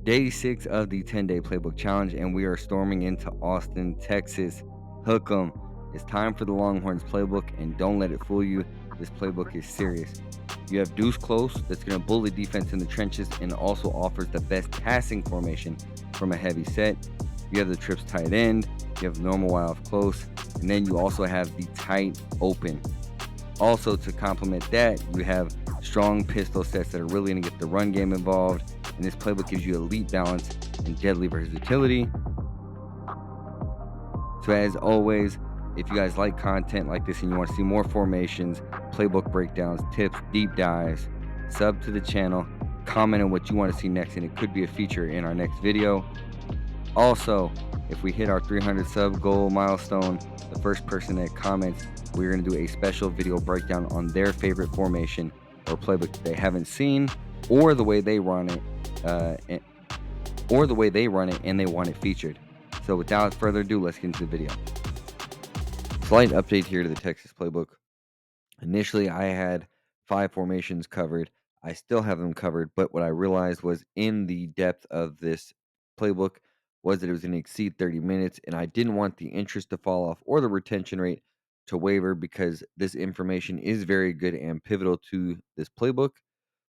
Day 6 of the 10-day playbook challenge, and we are storming into Austin, Texas. Hook 'em. It's time for the Longhorns playbook, and don't let it fool you. This playbook is serious. You have Deuce Close, that's going to bully defense in the trenches and also offers the best passing formation from a heavy set. You have the trips tight end, you have normal wide off close, and then you also have the tight open. Also, to complement that, you have strong pistol sets that are really going to get the run game involved. And this playbook gives you elite balance and deadly versatility. So, as always, if you guys like content like this and you want to see more formations, playbook breakdowns, tips, deep dives, sub to the channel, comment on what you want to see next, and it could be a feature in our next video. Also, if we hit our 300 sub goal milestone, the first person that comments, we're going to do a special video breakdown on their favorite formation or playbook that they haven't seen, or the way they run it, and they want it featured. So without further ado, let's get into the video. Slight update here to the Texas playbook. Initially, I had 5 formations covered. I still have them covered, but what I realized was in the depth of this playbook was that it was going to exceed 30 minutes, and I didn't want the interest to fall off or the retention rate to waver because this information is very good and pivotal to this playbook.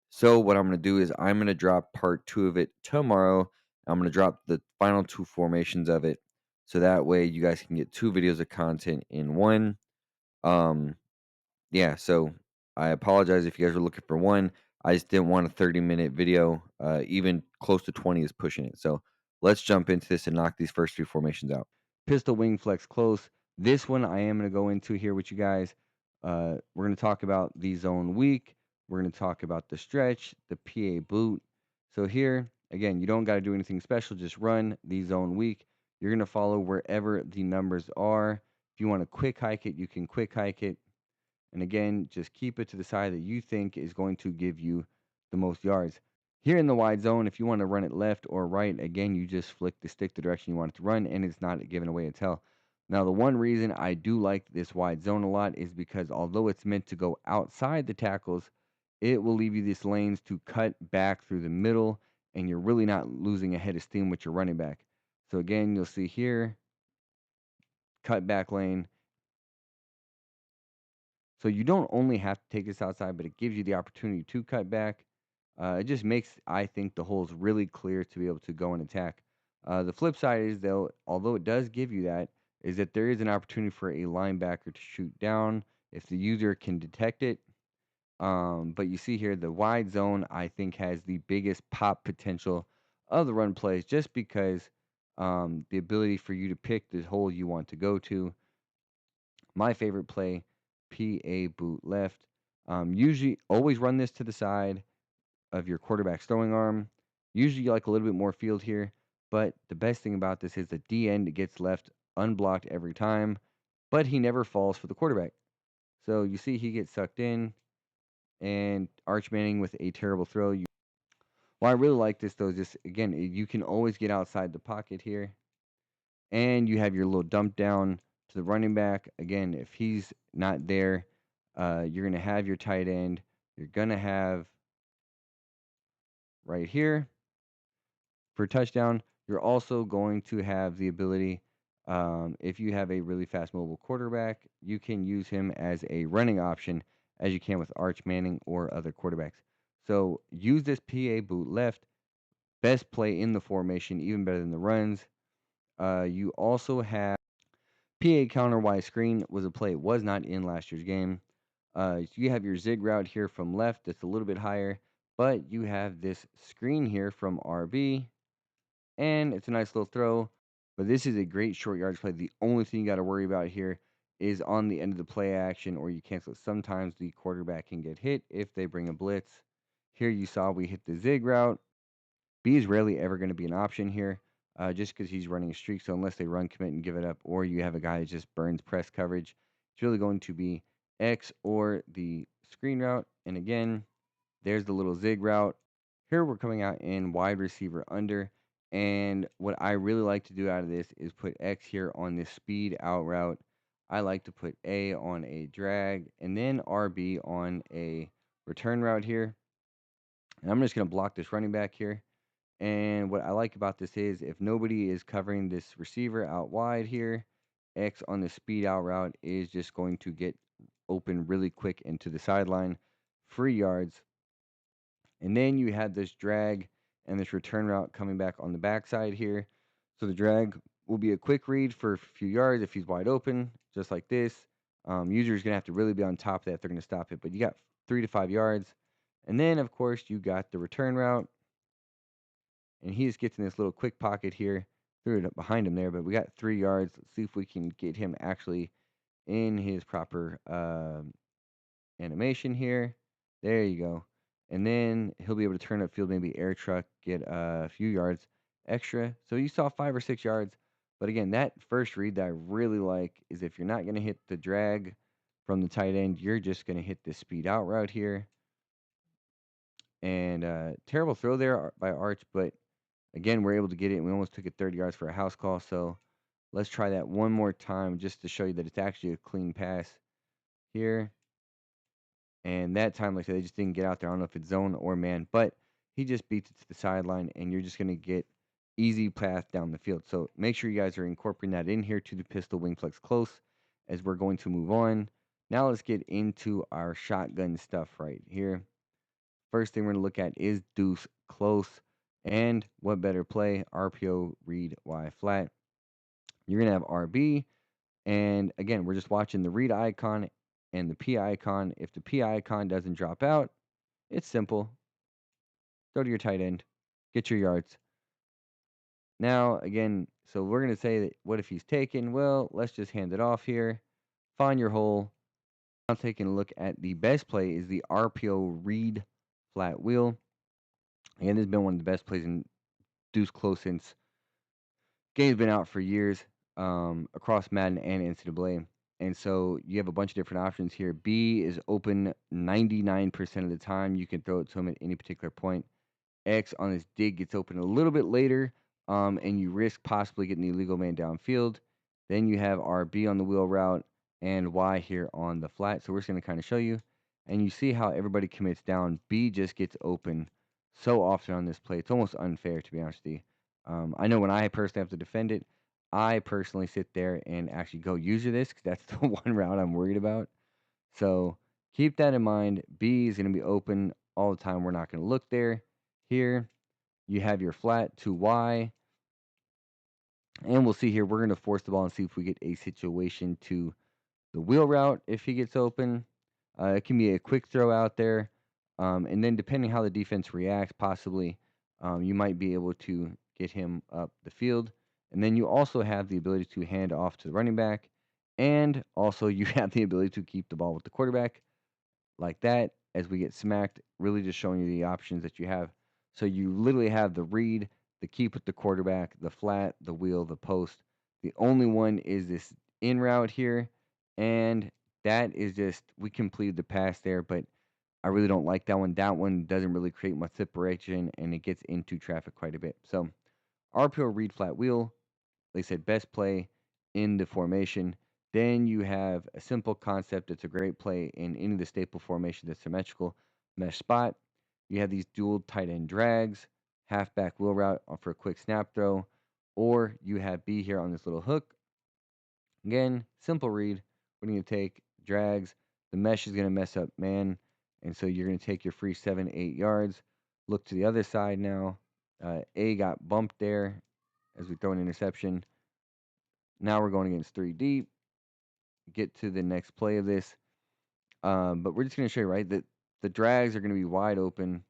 So what I'm going to do is I'm going to drop part 2 of it tomorrow. I'm going to drop the final 2 formations of it, so that way you guys can get 2 videos of content in one. Yeah, so I apologize if you guys were looking for one. I just didn't want a 30-minute video. Even close to 20 is pushing it. So let's jump into this and knock these first 3 formations out. Pistol wing flex close. This one I am going to go into here with you guys. We're going to talk about the zone weak. We're going to talk about the stretch, the PA boot. So here, again, you don't got to do anything special. Just run the zone weak. You're going to follow wherever the numbers are. If you want to quick hike it, you can quick hike it. And again, just keep it to the side that you think is going to give you the most yards. Here in the wide zone, if you want to run it left or right, again, you just flick the stick the direction you want it to run, and it's not giving away a tell. Now, the one reason I do like this wide zone a lot is because although it's meant to go outside the tackles, it will leave you these lanes to cut back through the middle, and you're really not losing a head of steam with your running back. So again, you'll see here, cut back lane. So you don't only have to take this outside, but it gives you the opportunity to cut back. It just makes, I think, the holes really clear to be able to go and attack. The flip side is, though, although it does give you that, is that there is an opportunity for a linebacker to shoot down if the user can detect it. But you see here, the wide zone, I think, has the biggest pop potential of the run plays just because the ability for you to pick the hole you want to go to. My favorite play, PA boot left. Usually, always run this to the side of your quarterback's throwing arm. Usually, you like a little bit more field here, but the best thing about this is the D end gets left unblocked every time, but he never falls for the quarterback. So you see, he gets sucked in, and Arch Manning with a terrible throw. Well, I really like this though. Just again, you can always get outside the pocket here. And you have your little dump down to the running back. Again, if he's not there, you're going to have your tight end. You're going to have right here for touchdown. You're also going to have the ability, if you have a really fast mobile quarterback, you can use him as a running option as you can with Arch Manning or other quarterbacks. So use this PA boot left. Best play in the formation, even better than the runs. You also have PA counter Y screen was a play. It was not in last year's game. You have your zig route here from left that's a little bit higher, but you have this screen here from RB, and it's a nice little throw. But this is a great short yardage play. The only thing you got to worry about here is on the end of the play action, or you cancel it. Sometimes the quarterback can get hit if they bring a blitz. Here you saw we hit the zig route. B is rarely ever going to be an option here, just because he's running a streak. So unless they run commit and give it up, or you have a guy that just burns press coverage, it's really going to be X or the screen route. And again, there's the little zig route. Here we're coming out in wide receiver under. And what I really like to do out of this is put X here on this speed out route. I like to put A on a drag and then RB on a return route here. And I'm just going to block this running back here. And what I like about this is if nobody is covering this receiver out wide here, X on the speed out route is just going to get open really quick into the sideline, free yards. And then you had this drag and this return route coming back on the backside here. So the drag will be a quick read for a few yards if he's wide open, just like this. User's going to have to really be on top of that if they're going to stop it. But you got 3 to 5 yards. And then, of course, you got the return route. And he just gets in this little quick pocket here. Threw it up behind him there, but we got 3 yards. Let's see if we can get him actually in his proper animation here. There you go. And then he'll be able to turn upfield, maybe air truck, get a few yards extra. So you saw 5 or 6 yards. But again, that first read that I really like is if you're not going to hit the drag from the tight end, you're just going to hit the speed out route here. And terrible throw there by Arch, but again, we're able to get it. And we almost took it 30 yards for a house call. So let's try that one more time just to show you that it's actually a clean pass here. And that time, like I said, they just didn't get out there. I don't know if it's zone or man, but he just beats it to the sideline, and you're just going to get easy path down the field. So make sure you guys are incorporating that in here to the pistol wing flex close as we're going to move on. Now let's get into our shotgun stuff right here. First thing we're going to look at is Deuce Close. And what better play? RPO, read, Y flat. You're going to have RB. And again, we're just watching the read icon and the P icon. If the P icon doesn't drop out, it's simple. Go to your tight end, get your yards. Now, again, so we're going to say that what if he's taken? Well, let's just hand it off here. Find your hole. Now taking a look at the best play is the RPO read flat wheel. Again, this has been one of the best plays in Deuce Close since game's been out for years across Madden and NCAA. And so you have a bunch of different options here. B is open 99% of the time. You can throw it to him at any particular point. X on this dig gets open a little bit later, and you risk possibly getting the illegal man downfield. Then you have RB on the wheel route and Y here on the flat. So we're just going to kind of show you. And you see how everybody commits down. B just gets open so often on this play. It's almost unfair, to be honest with you. I know when I personally have to defend it, I personally sit there and actually go user this because that's the one route I'm worried about. So keep that in mind. B is going to be open all the time. We're not going to look there. Here, you have your flat to Y. And we'll see here. We're going to force the ball and see if we get a situation to the wheel route if he gets open. It can be a quick throw out there. And then depending how the defense reacts, possibly you might be able to get him up the field. And then you also have the ability to hand off to the running back. And also you have the ability to keep the ball with the quarterback like that as we get smacked, really just showing you the options that you have. So you literally have the read, the keep with the quarterback, the flat, the wheel, the post. The only one is this in route here. And that is just, we completed the pass there, but I really don't like that one. That one doesn't really create much separation and it gets into traffic quite a bit. So RPO read flat wheel, they said best play in the formation. Then you have a simple concept that's a great play in any of the staple formation that's symmetrical mesh spot. You have these dual tight end drags, halfback wheel route for a quick snap throw, or you have B here on this little hook. Again, simple read. What are you going to take? Drags. The mesh is going to mess up man, and so you're going to take your free 7-8 yards. Look to the other side now. A got bumped there as we throw an interception. Now we're going against 3 deep. Get to the next play of this. But we're just going to show you, right, that the drags are going to be wide open.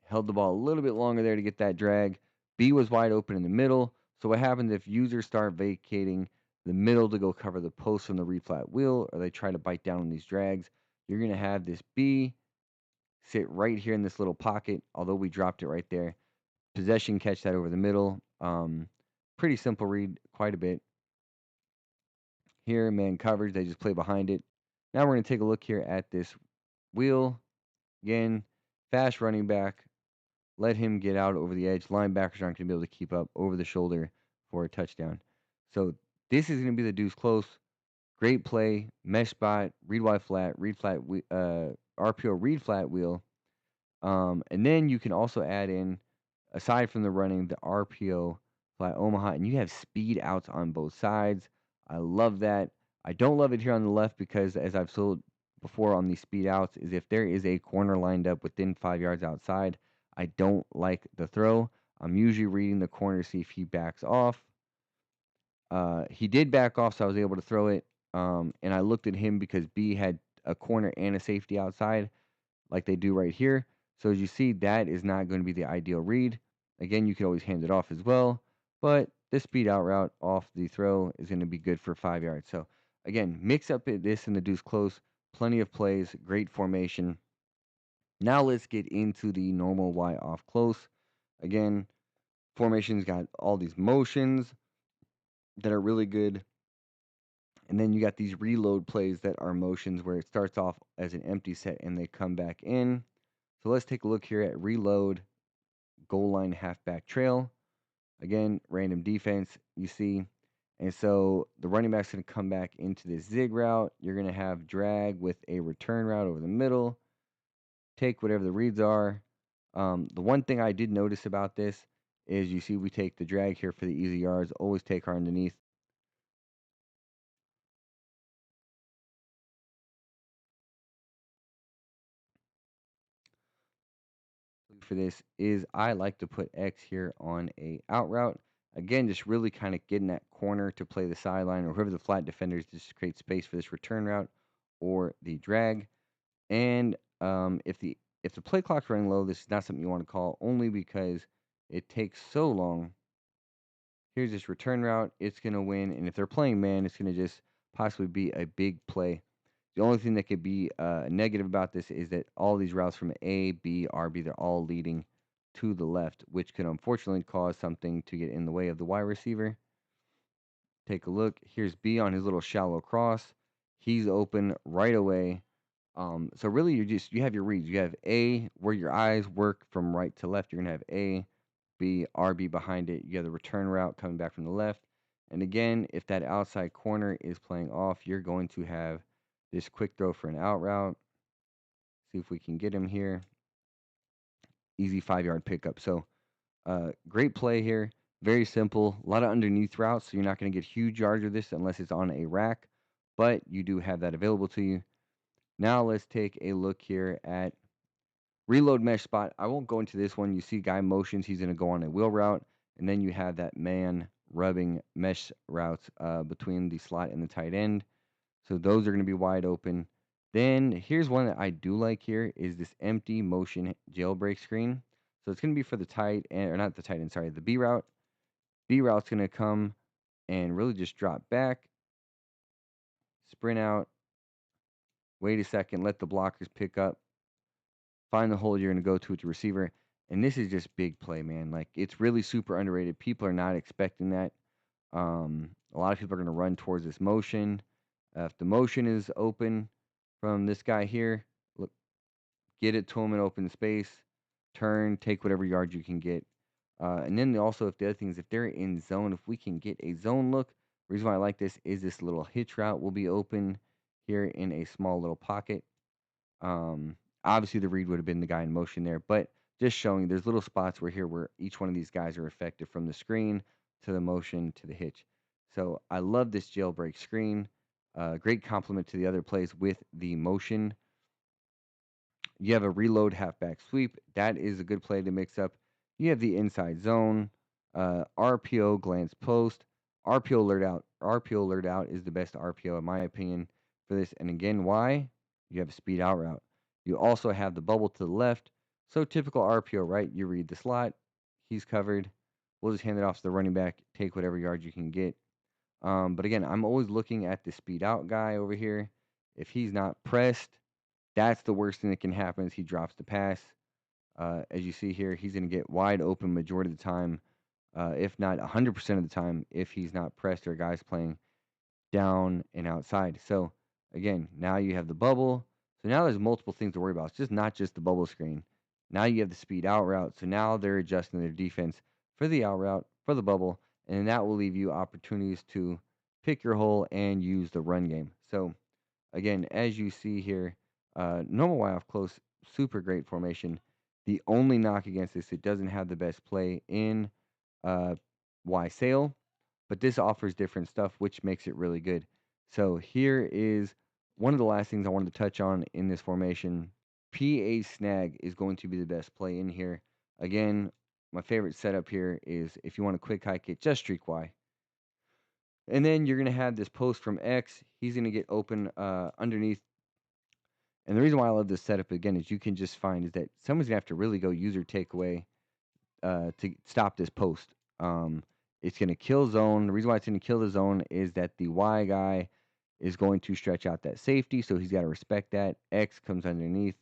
Held the ball a little bit longer there to get that drag. B was wide open in the middle. So what happens if users start vacating the middle to go cover the post from the read flat wheel, or they try to bite down on these drags? You're going to have this B sit right here in this little pocket, although we dropped it right there. Possession, catch that over the middle. Pretty simple read, quite a bit. Here, man coverage, they just play behind it. Now we're going to take a look here at this wheel. Again, fast running back. Let him get out over the edge. Linebackers aren't going to be able to keep up over the shoulder for a touchdown. So this is going to be the Deuce Close. Great play. Mesh spot. Read Y flat. Read flat. RPO read flat wheel. And then you can also add in, aside from the running, the RPO flat Omaha, and you have speed outs on both sides. I love that. I don't love it here on the left because, as I've sold before on these speed outs, is if there is a corner lined up within 5 yards outside, I don't like the throw. I'm usually reading the corner to see if he backs off. He did back off, so I was able to throw it. And I looked at him because B had a corner and a safety outside, like they do right here. So as you see, that is not going to be the ideal read. Again, you could always hand it off as well, but this speed out route off the throw is going to be good for 5 yards. So again, mix up this in the Deuce Close. Plenty of plays, great formation. Now let's get into the normal Y off close. Again, formation's got all these motions that are really good. And then you got these reload plays that are motions where it starts off as an empty set and they come back in. So let's take a look here at reload, goal line halfback trail. Again, random defense, you see. And so the running back's going to come back into this zig route. You're going to have drag with a return route over the middle. Take whatever the reads are. The one thing I did notice about this is you see we take the drag here for the easy yards. Always take our underneath. For this is I like to put X here on a out route. Again, just really kind of getting that corner to play the sideline or whoever the flat defenders just create space for this return route or the drag. And if the play clock's running low, this is not something you want to call only because it takes so long. Here's this return route. It's going to win. And if they're playing man, it's going to just possibly be a big play. The only thing that could be negative about this is that all these routes from A, B, RB, they're all leading to the left, which could unfortunately cause something to get in the way of the wide receiver. Take a look. Here's B on his little shallow cross. He's open right away. So really, you have your reads. You have A, where your eyes work from right to left. You're gonna have A, B, RB behind it. You have the return route coming back from the left. And again, if that outside corner is playing off, you're going to have this quick throw for an out route. See if we can get him here. Easy 5 yard pickup. So great play here. Very simple. A lot of underneath routes, so you're not going to get huge yards with this unless it's on a rack, but you do have that available to you. Now let's take a look here at reload mesh spot. I won't go into this one. You see guy motions. He's going to go on a wheel route, and then you have that man rubbing mesh routes between the slot and the tight end. So those are going to be wide open. Then here's one that I do like here is this empty motion jailbreak screen. So it's going to be for the tight end, or not the tight end, sorry, the B route. B route's going to come and really just drop back, sprint out, wait a second, let the blockers pick up, find the hole you're going to go to with your receiver. And this is just big play, man. Like, it's really super underrated. People are not expecting that. A lot of people are going to run towards this motion. If the motion is open from this guy here, look, get it to him in open space, turn, take whatever yard you can get. And then also, if the other thing is if they're in zone, if we can get a zone look, the reason why I like this is this little hitch route will be open here in a small little pocket. Obviously, the read would have been the guy in motion there, but just showing there's little spots where each one of these guys are effective from the screen to the motion to the hitch. So I love this jailbreak screen. Great complement to the other plays with the motion. You have a reload halfback sweep. That is a good play to mix up. You have the inside zone, RPO glance post, RPO alert out. RPO alert out is the best RPO in my opinion for this. And again, why? You have a speed out route. You also have the bubble to the left. So typical RPO, right? You read the slot. He's covered. We'll just hand it off to the running back. Take whatever yard you can get. But again, I'm always looking at the speed out guy over here. If he's not pressed, that's the worst thing that can happen is he drops the pass. As you see here, he's going to get wide open majority of the time, if not 100% of the time, if he's not pressed or guys playing down and outside. So again, now you have the bubble. So now there's multiple things to worry about. It's just not just the bubble screen. Now you have the speed out route. So now they're adjusting their defense for the out route, for the bubble, and that will leave you opportunities to pick your hole and use the run game. So again, as you see here, normal Y off close, super great formation. The only knock against this, it doesn't have the best play in uh, Y Sail, but this offers different stuff, which makes it really good. So here is one of the last things I wanted to touch on in this formation. PA snag is going to be the best play in here. Again, my favorite setup here is if you want a quick hike it, just streak Y. And then you're going to have this post from X. He's going to get open underneath. And the reason why I love this setup, again, is you can just find is that someone's going to have to really go user takeaway to stop this post. It's going to kill zone. The reason why it's going to kill the zone is that the Y guy is going to stretch out that safety, so he's got to respect that. X comes underneath.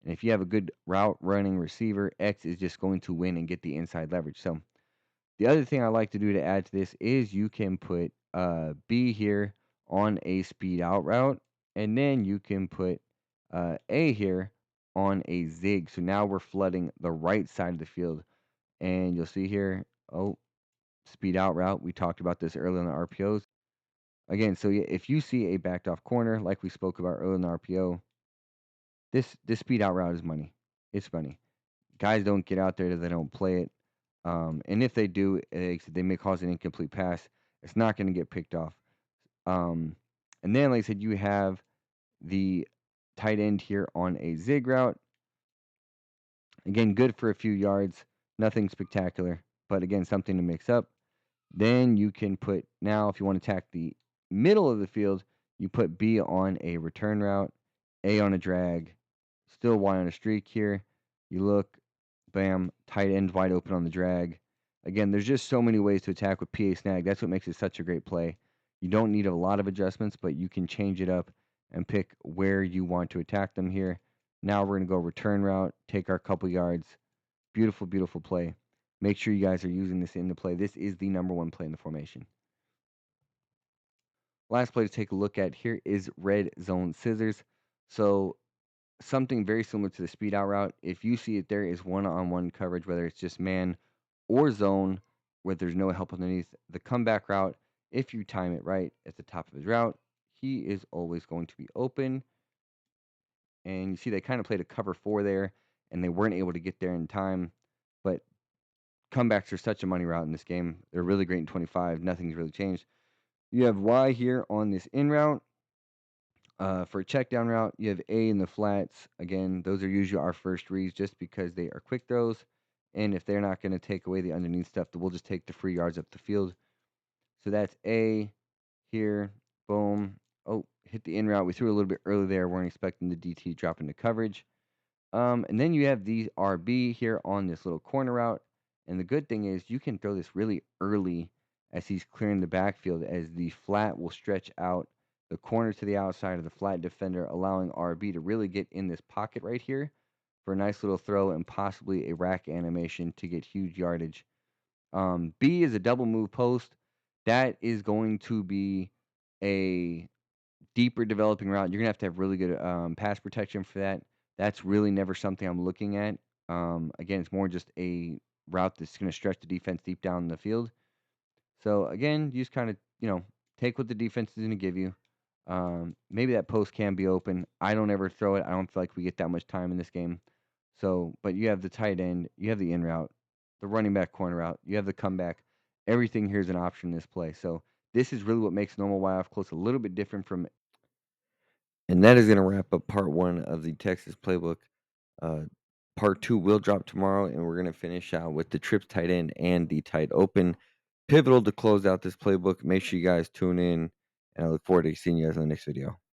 And if you have a good route running receiver, X is just going to win and get the inside leverage. So the other thing I like to do to add to this is you can put B here on a speed out route, and then you can put A here on a zig. So now we're flooding the right side of the field. And you'll see here, oh, speed out route. We talked about this earlier in the RPOs. Again, so yeah, if you see a backed off corner, like we spoke about earlier in the RPO, this speed out route is money. It's money. Guys don't get out there, they don't play it. And if they do, they may cause an incomplete pass. It's not going to get picked off. And then, like I said, you have the tight end here on a zig route. Again, good for a few yards. Nothing spectacular, but again, something to mix up. Then you can put, now if you want to attack the middle of the field, you put B on a return route, A on a drag, still Y on a streak here. You look, bam, tight end wide open on the drag. Again, there's just so many ways to attack with PA snag. That's what makes it such a great play. You don't need a lot of adjustments, but you can change it up and pick where you want to attack them here. Now we're going to go return route, take our couple yards. Beautiful, beautiful play. Make sure you guys are using this in the play. This is the number one play in the formation. Last play to take a look at here is red zone scissors. So something very similar to the speed out route. If you see it, there is one-on-one coverage, whether it's just man or zone, where there's no help underneath. The comeback route, if you time it right at the top of his route, he is always going to be open. And you see they kind of played a cover 4 there, and they weren't able to get there in time. But comebacks are such a money route in this game. They're really great in 25. Nothing's really changed. You have Y here on this in route. For a check down route, you have A in the flats. Again, those are usually our first reads just because they are quick throws. And if they're not going to take away the underneath stuff, then we'll just take the free yards up the field. So that's A here. Boom. Oh, hit the in route. We threw a little bit early there. Weren't expecting the DT to drop into coverage. And then you have the RB here on this little corner route. And the good thing is you can throw this really early as he's clearing the backfield, as the flat will stretch out the corner to the outside of the flat defender, allowing RB to really get in this pocket right here for a nice little throw and possibly a rack animation to get huge yardage. B is a double move post. That is going to be a deeper developing route. You're going to have really good pass protection for that. That's really never something I'm looking at. Again, it's more just a route that's going to stretch the defense deep down the field. So again, you just kind of, take what the defense is going to give you. Maybe that post can be open. I don't ever throw it. I don't feel like we get that much time in this game. So, but you have the tight end, you have the in route, the running back corner route, you have the comeback. Everything here is an option in this play. So this is really what makes normal Y off close a little bit different from. And that is going to wrap up part 1 of the Texas playbook. Part 2 will drop tomorrow, and we're going to finish out with the trips tight end and the tight open. Pivotal to close out this playbook. Make sure you guys tune in, and I look forward to seeing you guys in the next video.